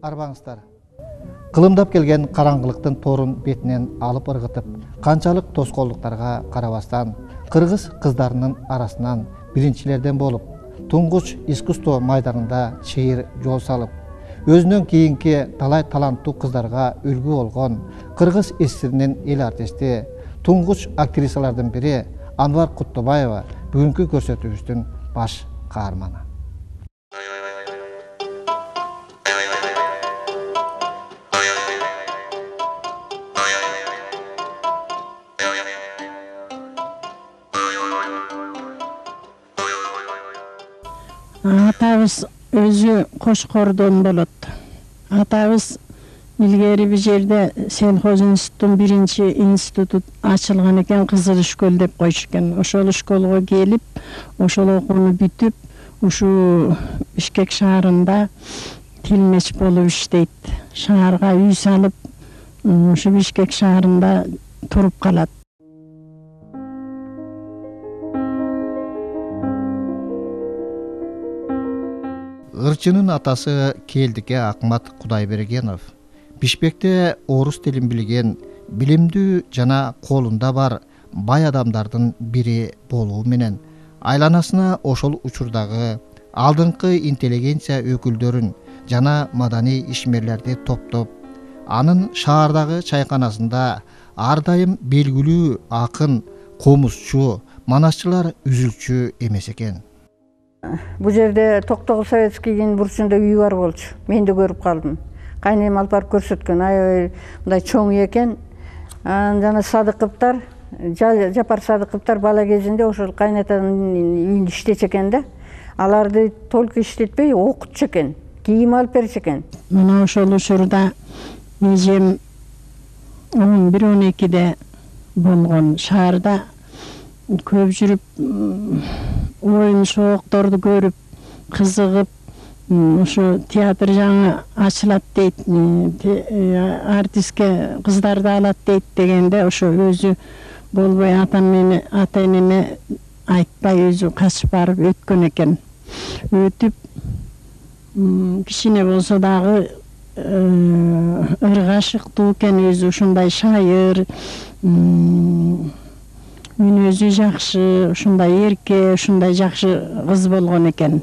Арбаңыздар. Кылымдап келген караңгылыктын торун бетинен алып ыргытып, канчалык тоскоолдуктарга карабастан, кыргыз кыздарынын арасынан биринчилерден болуп, туңгуч искусство майданында чейир жол салып, өзүнөн кийинки талай таланттуу кыздарга үлгү болгон кыргыз СССРинин эл артисти, туңгуч актрисалардын бири Анвар Куттобаева бүгүнкү көрсөтүүбүздүн баш каарманы. Атабыз өзү Кошкордон болот. Атабыз илгери бир жерде Селхоз институттун биринчи институту ачылган экен, Кызыл школ деп койчу экен. Ошол школго келип, ошол окууну бүтүп, ушу Бишкек шаарында тилмеч болуп иштейт. Шаарга үй салып, ушу Бишкек шаарында туруп калат. Ырчынын атасы Келдике Акмат Кудайбергенов Бишкекте орус тилин билген, билимдүү жана колунда бар бай адамдардын бири болуу менен айланасына ошол учурдагы алдыңкы интеллигенция өкүлдөрүн жана маданий ишмерлерди топтоп, анын шаардагы чайканасында ар дайым белгилүү акын, комузчу, манасчылар үзүлчү эмес экен. Бу жерде Токтогул Советскийдин бурчунда үй бар болчу. Мен да көрүп калдым. Кайнем алып барып көрсөткөн. Аябай мындай чоң экен. Жана Садыковтар, Жапар Садыковтар бала кезинде ошол кайнатанын үйүндө иштечү экен да. Аларды только иштетпей окутчу экен. Кийим алып берчү экен. Мына ошол учурда эжем 11-12де болгон, шаарда көп жүрүп, оюн шоокторду көрүп, кызыгып, ошо театр жаңы ачылат дейт, артистке кыздарды алат дейт дегенде, ошо өзү болбой ата энеме айтпай өзү качып барып өткөн экен. Өтүп, кичине болсо дагы ыргашыктуу экен, өзү ушундай шайыр, мүнөзү жакшы, ушундай эрке, ушундай жакшы кыз болгон экен.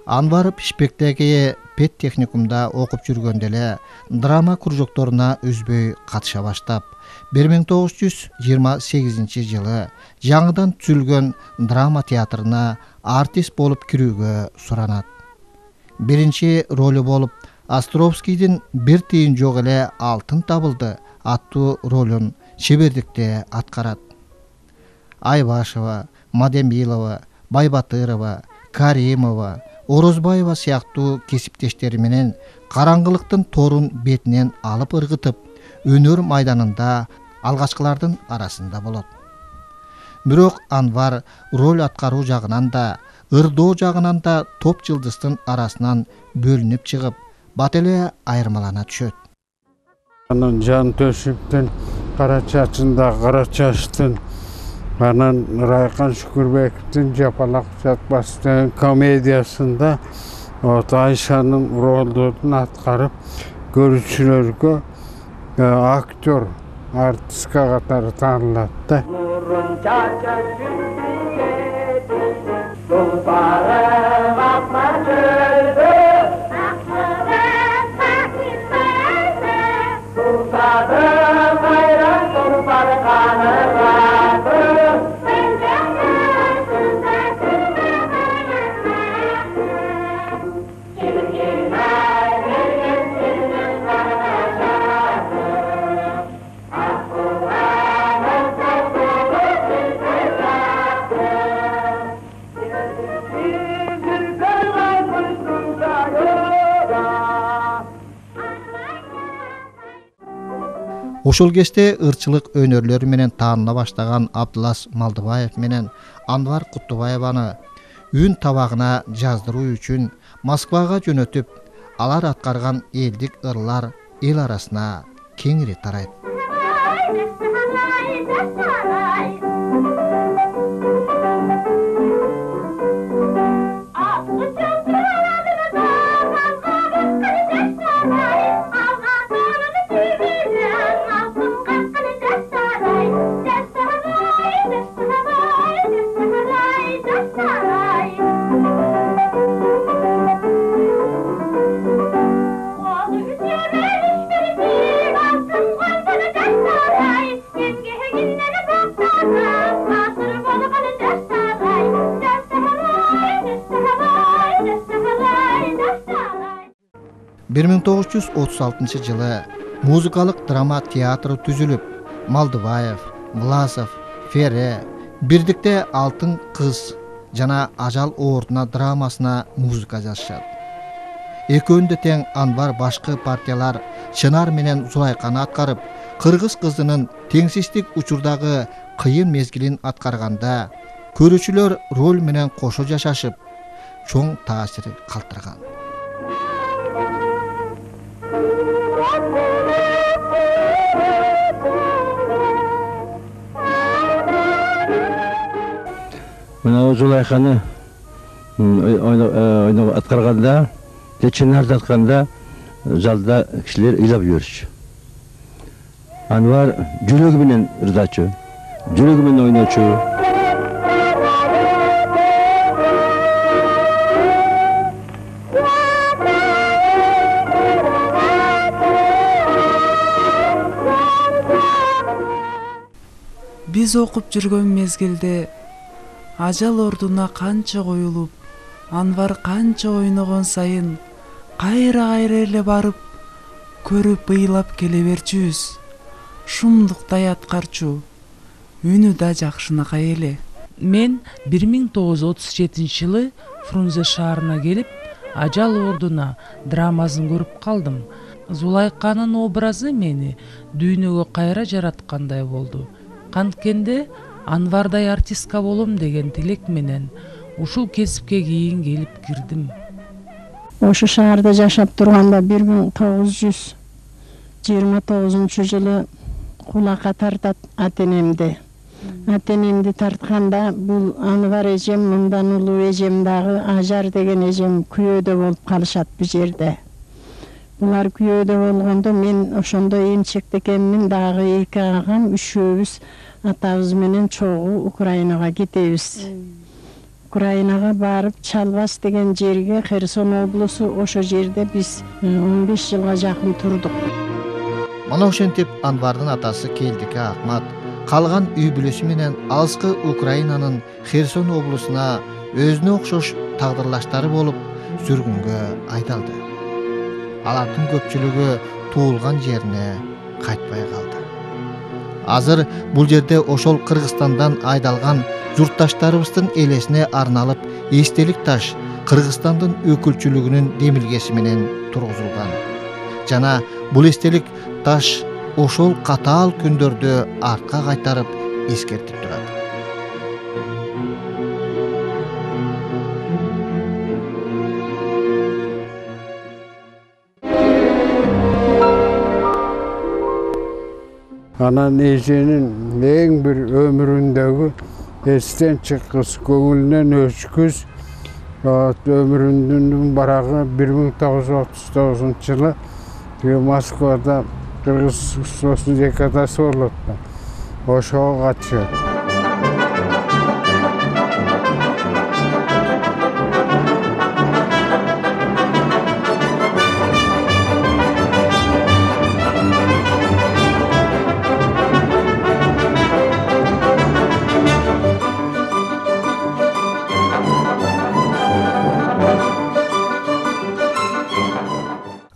Анвар Бишкектеги педтехникумда окуп жүргөндө эле драма кружокторуна үзбөй катыша баштап, 1928 жылы жаңыдан түзүлгөн драма театрына артист болуп кирүүгө суранат. Биринчи ролу болуп Островскийдин «Бир тыйын жок эле алтын табылды» аттуу ролун чебердикте аткарат. Айбашева, Мадемилова, Байбатырова, Каримова, Орозбаева сыяктуу кесиптештери менен караңгылыктын торун бетинен алып ыргытып, өнөр майданында алгачкылардын арасында болот. Бирок Анвар роль аткаруу жагынан да, ырдоо жагынан да топ жылдыздын арасынан бөлүнүп чыгып, бат эле айырмалана түшөт. Анан Жан Төшүптүн Кара чачында кара чачтын, анан Райкан Шүкүрбековдун Жапалак жатпастын комедиясында Айшанын ролдорун аткарып, көрүүчүлөргө актер, артистка катары таанылат да. Ошол кечте ырчылык өнөрлөрү менен тааныла баштаган Абдылас Малдыбаев менен Анвар Куттубаеваны үн табагына жаздыруу үчүн Москвага жөнөтүп, алар аткарган элдик ырлар эл арасына кеңири тарайт. Bir 1936 жылы музыкалык драма театры түзүлүп, Малдыбаев, Власов, Фере бирдикте Алтын кыз жана Ажал оордуна драмасына музыка жазышат. Экөөндө тең Анвар башкы партиялар Чынар менен Зулайканы аткарып, кыргыз кызынын теңсиздик учурдагы кыйын мезгилин аткарганда көрүүчүлөр роль менен кошо жашашып, чоң таасир калтырган. Мына Зулайканы ойнап аткарганда, Чынарды атканда залда кишилер ыйлап жүрчү. Анвар жүрөгү менен ырдачу, жүрөгү менен ойночу. Биз окуп жүргөн мезгилде Ажал ордуна канча коюлуп, Анвар канча ойногон сайын кайра эле барып, көрүп ыйлап келе берчүбүз. Шумдуктай аткарчу, үнү да жакшынакай эле. Мен 1937 жылы Фрунзе шаарына келип, Ажал ордуна драмасын көрүп калдым. Зулайканын образы мени дүйнөгө кайра жараткандай болду. Канткенде Анвардай артистка болом деген тилек менен ушул кесипке кийин келип кирдим. Ошо шаарда жашап турганда 1929 жылы кулакка тартат атенемди. Атенемди тартканда бул Анвар эжем, мындан улуу эжем дагы Ажар деген эжем күйөөдө болуп калышат бу жерде. Булар күйөөдө болгондо мен ошондо эмчекте экенмин, дагы эки агам, үчөөбүз атабыз менен чогуу Украинага кетебиз. Украинага барып Чалбас деген жерге, Херсон облусу, ошо жерде биз 15 жылга жакын турдук. Мана ошентип Анвардын атасы Келдике Ахмат калган үй бүлөсү менен алыскы Украинанын Херсон облусуна өзүнө окшош тагдырлаштары болуп сүргүнгө айдалды. Алардын көпчүлүгү туулган жерине кайтпай калды. Азыр бул жерде ошол Кыргызстандан айдалган журтташтарыбыздын элесине арналып эстелик таш Кыргызстандын өкүлчүлүгүнүн демилгеси менен тургузулган. Жана бул эстелик таш ошол катаал күндөрдү артка кайтарып эскертип турат. Анан эженин эң бир өмүрүндөгү эстен чыккыс, көңүлүнөн өчкүс өмүрүнүн барагы 1939 жылы Москвада Кыргыз Республикасы болот. Ошого катышат.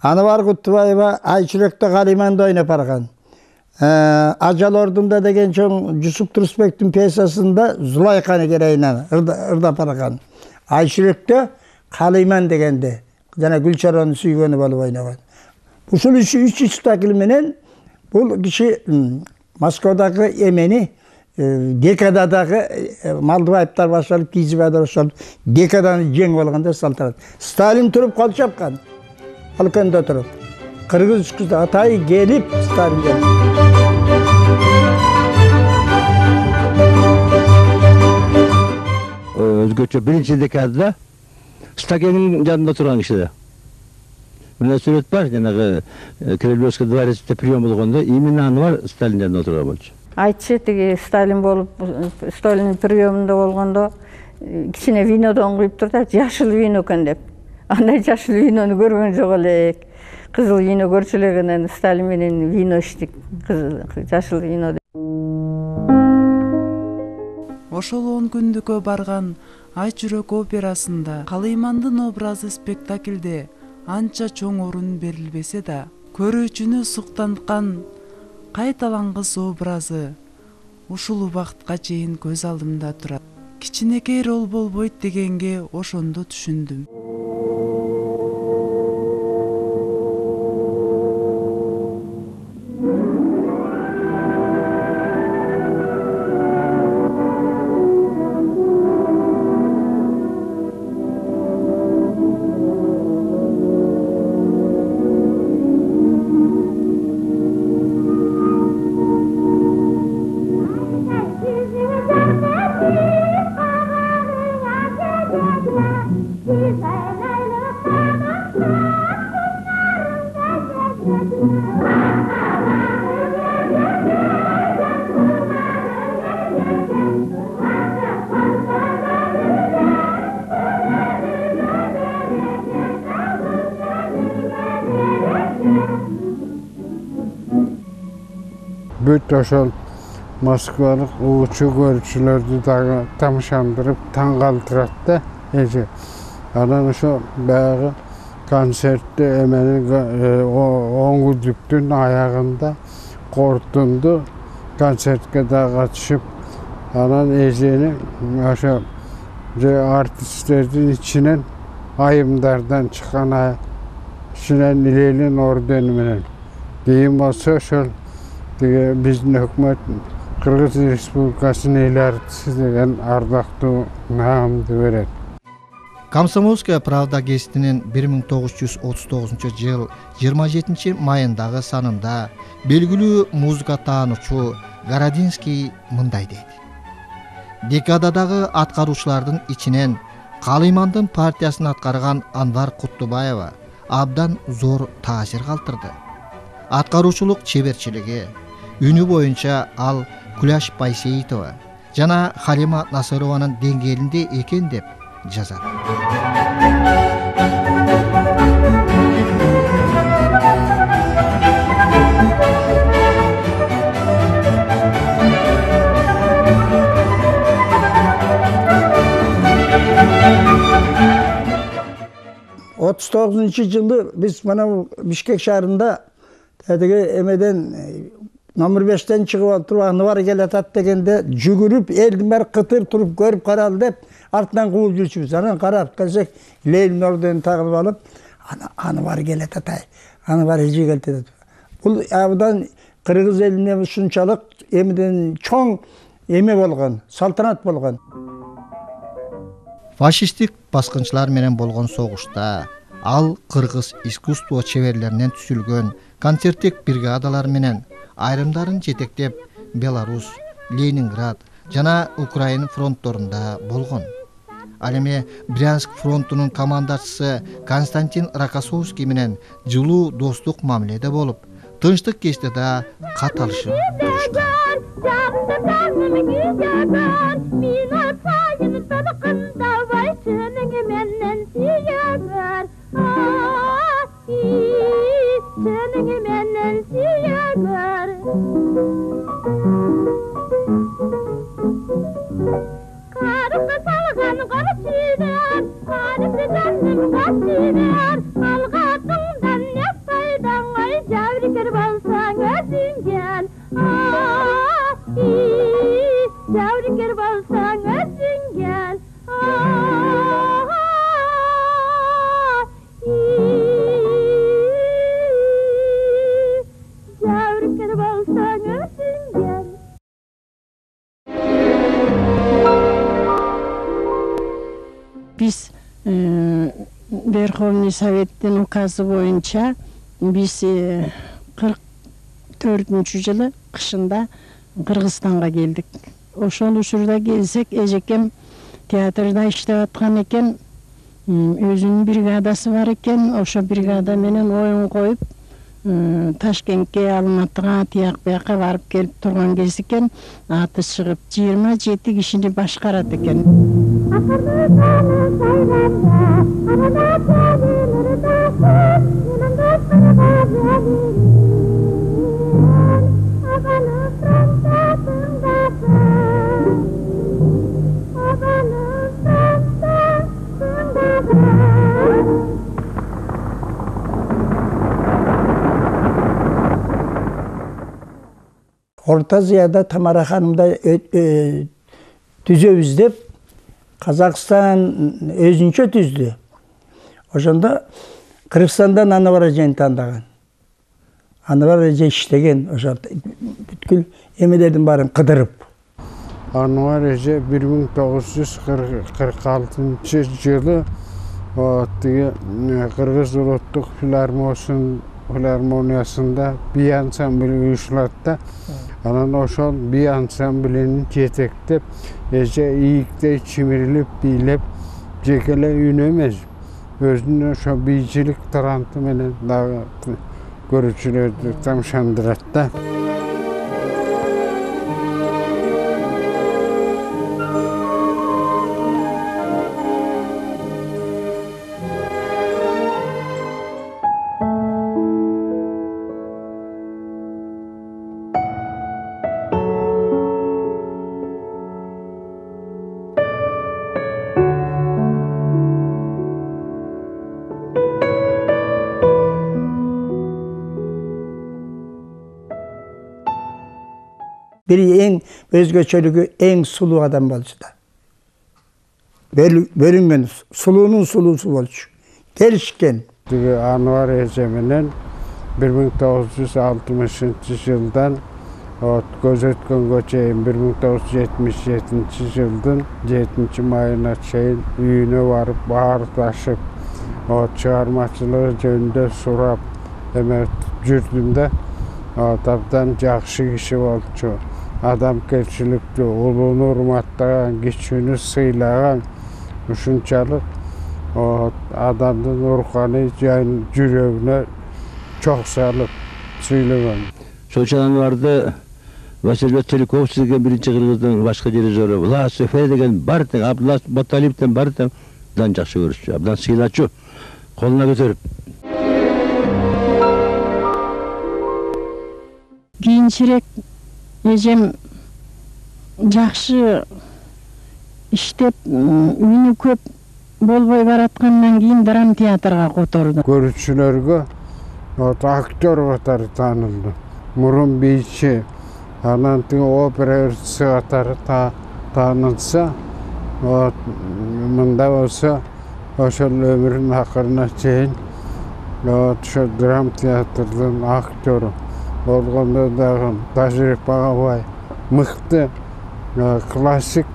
Анвар Куттубаева Айчүрөктө Калиманды ойноп барган. Ажал ордунда деген чоң Жусуп Турсбектин пьесасында Зулайканы керейинен ырдап барган. Айчүрөктө Калиман дегенде жана Гүлчаронун сүйгөнү болуп ойногон. Ушул үч спектакль менен Бұл киши Москвадагы эмени декададагы Малдыбаевтар башалып, Кийизбаевтар башалып, декаданы жеңип алганда салтанат. Сталин туруп кол чапкан. Алканда туруп. Кыргыз кызы атайы келип Сталинге. Өзгөчө биринчи декадада Стакенин жанында турган кишиде. Мына сүрөт бар, жанагы Кремлевский дворецте прием болгондо именно Анвар Сталин жанында турган болчу. Айтчы тиги Сталин болуп, Сталиндин приемунда болгондо кичине винодон куюп турду, жашыл вино экен деп. Андай жашыл винону көргөн жок элек. Кызыл вино көрчү элекенен Сталин менен вино ичтик. Жашыл вино. Ошол 10 күндүккө барган Ай жүрөк операсында Калыймандын образы спектаклде анча чоң орун берилбесе да, көрүүчүнү суктанткан кайталангыс образы ушул убакытка чейин көз алдымда турат. Кичинекей рол болбойт дегенге ошондо түшүндүм. Бүт ошол Москвалык уучу көрүүчүлөрдү дагы тамашандырып, таң калтырат да. Анан ошо баягы концертте эменин 10 күндүктүн аягында кортунду концертке да катышып, анан эжени ошо артисттердин ичинен айымдардан чыккан ичинен Ленин ордени менен. Кийин болсо ошол биздин өкмөт Кыргыз Республикасынын эл артисти деген ардактуу наамды берет. Комсомольская правда гезитинин 1939 жыл 27 майындагы санында белгилүү музыка таануучу Городинский мындай дейт. Декададагы аткаруучулардын ичинен Калыймандын партиясын аткарган Анвар Куттубаева абдан зор таасир калтырды. Аткаруучулук чеберчилиги, үнү боюнча ал Куляш Байсейитова жана Халима Насырованын деңгээлинде экен деп жазат. Otuz 39 жылы биз мына Бишкек шаарында эмеден номер 5-тен чыгып туруп Анвар келатат дегенде жүгүрүп элдин баары кытыр туруп көрүп каралы деп артынан кууп жүрчүбүз. Анан карап келсек Ленин орденин тагып алып, Анвар келатат, Анвар эже келатат. Бул абдан кыргыз элине ушунчалык эмеден чоң эме болгон, салтанат болгон. Фашисттик баскынчылар менен болгон согушта ал кыргыз искусство чеберлеринен түзүлгөн концерттик бригадалар менен айрымдарын жетектеп Беларусь, Ленинград жана Украина фронтторунда болгон. Ал эми Брянск фронтунун командачысы Константин Рокоссовский менен жылуу достук мамиледе болуп, тынчтык кечте да кат алышып турушкан. Верховный Советтин указы боюнча биз 44 жылы кышында Кыргызстанга келдик. Ошол учурда келсек, эжекем театрда иштеп аткан экен, өзүнүн бригадасы бар экен. Ошо бригада менен оюн коюп Ташкентке, Алматыга, тияк бияка барып келип турган кез экен. Аты чыгып 27 кишини башкарат экен. Орта Азияда Тамара ханымда түзөбүз деп Казакстан өзүнчө түздү. Ошондо Кыргызстандан Анвар эжени тандаган. Анвар эже иштеген, ошо бүткүл эмелердин баарын кыдырып. Анвар эже 1946 жылы Кыргыз улуттук филармониясында би ансамбль уюштурат. Анан ошол би ансамблинин жетектеп, эже ийиктей чимирилип, бийлеп, жекеле үн эмес, өзүнүн ошо бийчилик таланты менен дагы көрүүчүлөрдү тамшандырат да. Biri en özgöçölüğü en sulu adam bolçu da. Bölüngen suluğunun sulusu bolçu. Gelişken. Anvar eje menen 1960 жылдан көз өткөнгө чейин 1977 жылдын 7 майына чейин үйүнө барып баардашып чыгармачылыгы жөнүндө сурап эме жүрдүм да. Абдан жакшы киши болчу. Адамгерчиликтүү, улууну урматтаган, кичүүнү сыйлаган, ушунчалык адамдын руханий жүрөгүнө чоң салып сүйлөгөн. Ошол Анварды Василий Теликовский деген биринчи кыргыздын башкы дирижеру, Власов деген бар тең, Абдулла Баталиевден бар тең, абдан жакшы көрүшчү, абдан сыйлачу, колуна көтөрүп. Кийинчерээк эжем жакшы иштеп, үнү көп болбой бараткандан кийин драм театрга которду. Көрүүчүлөргө актер катары таанылды. Мурун бийчи, анан опера ырчысы катары таанылса, мында болсо ошол өмүрүнүн акырына чейин ошо драм театрдын актеру болгондо дагы тажрыйбага бай, мыкты классик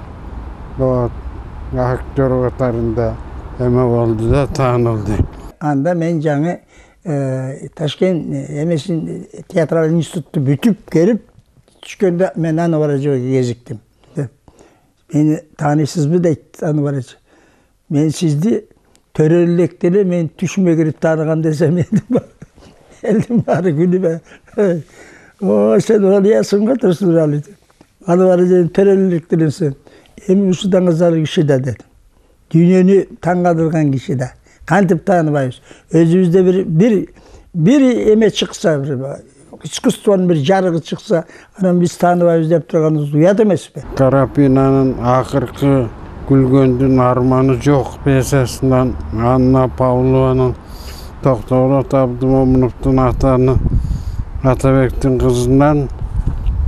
актер катарында эме болду да таанылды. Анда мен жаңы Ташкент эмесин театралдык институтту бүтүп келип түшкөндө мен Анвар эжеге кезиктим. Мени таанысызбы дейт Анвар эже. Мен сизди төрөлүктө мен түшүмө кирип тааныган десем элдин баары күлүп сен ойлоясың го турсуң. Анвар эже төрөлүктүрсүң. Эми ушудан кызар киши да дедим. Дүйнөнү таң калтырган киши да. Кантип тааныбайбыз? Өзүбүздө бир эме чыкса, искусствонун бир жарыгы чыкса, анан биз тааныбайбыз деп турганыбыз уят эмеспи? Карапинанын акыркы күлгөндүн арманы жок пьесасынан Анна Павлованын Токтогулот Абдымомуновдун атаны Атабектин кызынан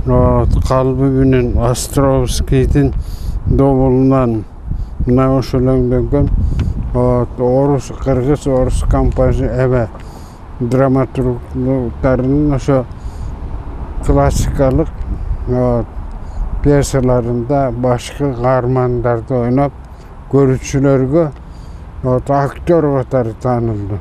калбы менен Островскийдин добулунан мына ошол өңдөнгөн орус, кыргыз, орус композитор эме драматургтарынын ошо классикалык пьесаларында башкы каармандарды ойноп, көрүүчүлөргө Aktör katары tanındı.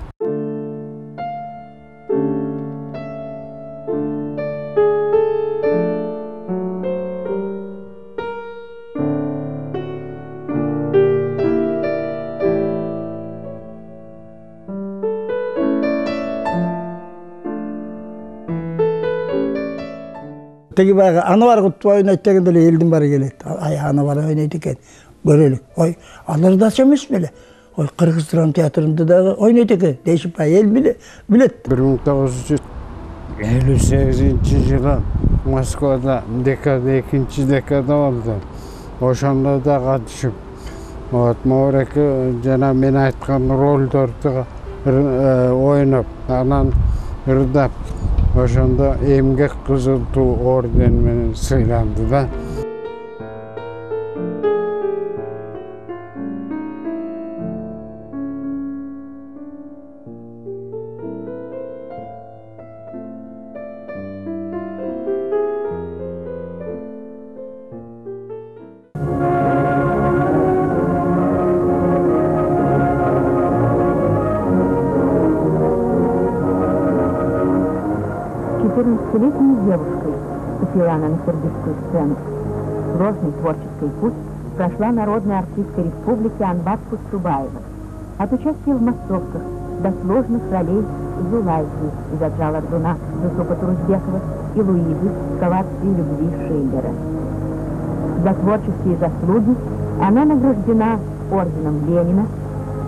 Tegi bayağı Anvar Kutluay oynayıp degende ele elden bari geledi. Ay Anvar oynayıp eken. Görelik. Oy alır da çemiş bile. Oy Kırgız Dram Teatrında da oynayıp eken. Değişip bayağı el bile bilet. 1958 yılı Moskvada dekada, ikinci dekada oldu. Oşanda da katışıp. Moğraki jana men aytkan roldordu oynap, anan ırdap. Oşanda Emgek Kızıl Tuu orden menen sıylandı da. Летней девушкой поступила она на киргизскую сцену. Сложный творческий путь прошла народная артистка республики Анбат Кустубаева. От участия в массовках до сложных ролей Зулайки из «Отжала Дуна» Юсупа Турузбекова и Луизы в «Коварстве любви» Шиллера. За творческие заслуги она награждена орденом Ленина,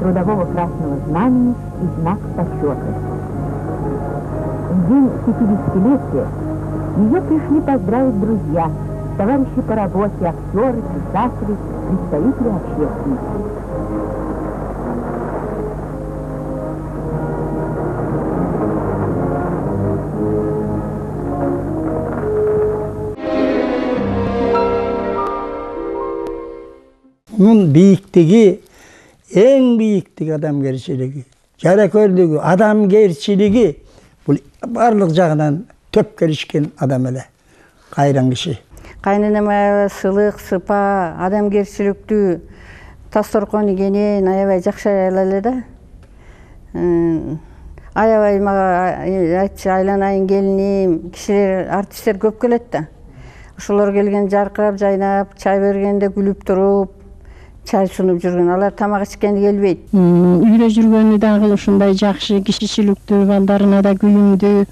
Трудового Красного Знамени и знак почета. В день 50-летия ее пришли поздравить друзья, товарищи по работе, актеры, писатели, представители общественности. Bunun büyüklüğü, en büyüklüğü adamgerçiliği, jarakörlüğü, adamgerçiliği, bu barlık jagынан töp gelişken adam ele, kayran kişi. Kaynanama сылык, сыпа, адамгерчиликтүү, Тасторкон игенен аябай жакшы аял эле да. Аябай мага айтчы, айланайын келиним, кишилер, артисттер көп келет да. Ошолор келген жаркырап, жайнап, чай бергенде күлүп туруп, чай сунуп жүргөн. Алар тамак ичкенди келбейт. Үйрө жүргөнү дагы ушундай жакшы кишичиликтүү, балдарына да күйүндүү,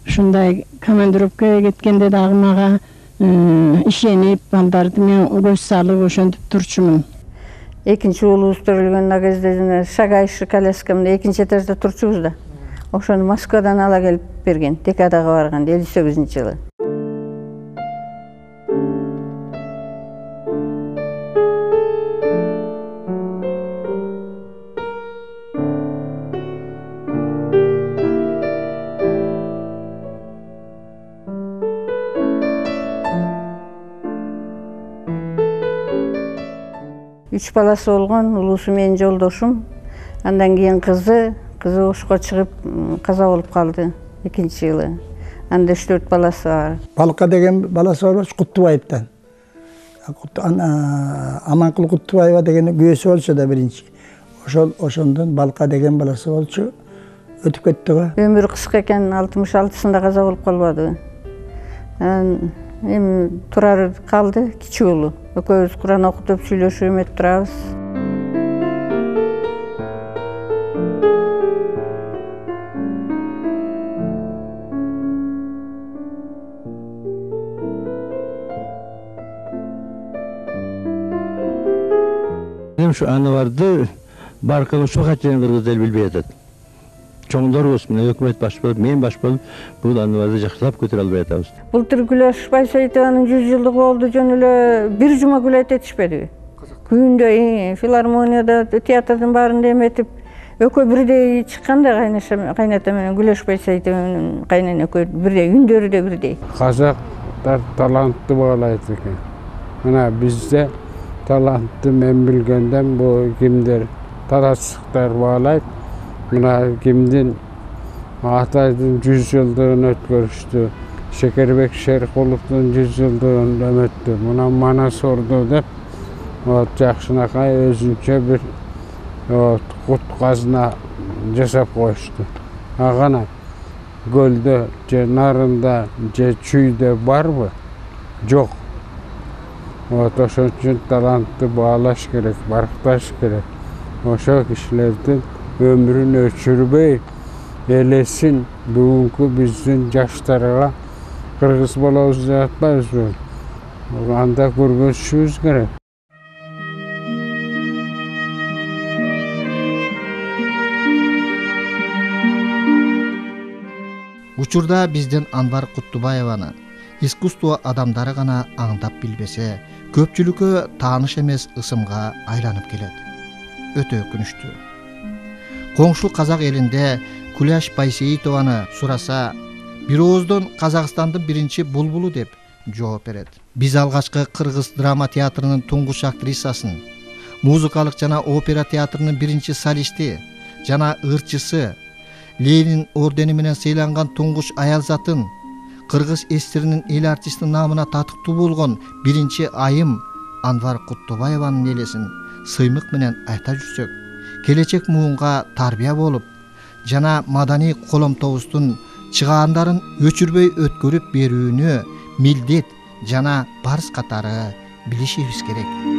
ушундай командировкага кеткенде дагы мага ишенип, балдарды мен көз салып ошентип турчумун. Экинчи уулубуз төрөлгөн кезде шагайшы коляскамда экинчи этажда турчубуз да. Ошону Москвадан ала келип берген, декадага барганда 58-жылы. Үч баласы болгон, улуусу менин жолдошум. Андан кийин кызы ошко чыгып каза болуп калды экинчи жылы. Анда 3-4 баласы бар. Балка деген баласы бар, Куттубаевтан. Аманкул Куттубаева деген күйөөсү болчу да биринчи. Ошондон Балка деген баласы болчу. Өтүп кетти го. Өмүрү кыска экен, 66-сында каза болуп калбады. Эми Турар калды, кичи уулу. Экөөбүз Куран окутуп сүйлөшүп эметип турабыз. Şu Anvar'da barkını çok açan kırgız el bilbey etedi. Çoğunlar olsun, hükümet baş bulup, men baş bulup, bu Anvar'da жақсылап көтөрө албай атабыз. Былтыр Гүлөш Байсаитованын 100 жылдыгы болду, жөн эле бир жума күлө этишпеди. Күндө филармонияда, театрдын баарында эметип, экөө бирдей чыкканда кайната менен Гүлөш Байсаитованын кайнана экөө бирдей, үндөрү да бирдей. Казактар талантты болайт экен. Мына бизде талантты мен билгенден бу кимдер талашчылар болайт. Мына кимдин Атайдын 100 жылдыгын өткөрүштү. Шекербек Шеркуловдун 100 жылдыгын өттү. Мына Манас орду деп, жакшынакай өзүнчө бир Kut kazına жасап koştu. Ağana gölde, narında, çüyde var mı? Yok. Oşun için talantı bağlaş gerek, barktaş gerek. Oşa kişilerden ömrünü öçürmey, elesin bugünkü bizim yaşlarına Kırgız bolavuz yapmayız mı? Anda görüşürüz gerek. Учурда биздин Анвар Куттубаеваны искусство адамдары гана аңдап билбесе, көпчүлүккө тааныш эмес ысымга айланып келет. Өтө өкүнүчтүү. Коңшу казак элинде Куляш Байсейитованы сураса, бир ооздон Казакстандын биринчи булбулу деп жооп берет. Биз алгачкы кыргыз драма театрынын туңгуч актрисасын, музыкалык жана опера театрынын биринчи солисти жана ырчысы, Ленин ордени менен сыйланган туңгуч аял затын, кыргыз эстеринин эл артисти намына татыктуу болгон биринчи айым Анвар Куттубаеванын элесин сыймык менен айта жүрсөк, келечек муунга тарбия болуп, жана маданий коломтобуздун чыгаандарын өчүрбөй өткөрүп берүүнү милдет жана парыз катары билишибиз керек.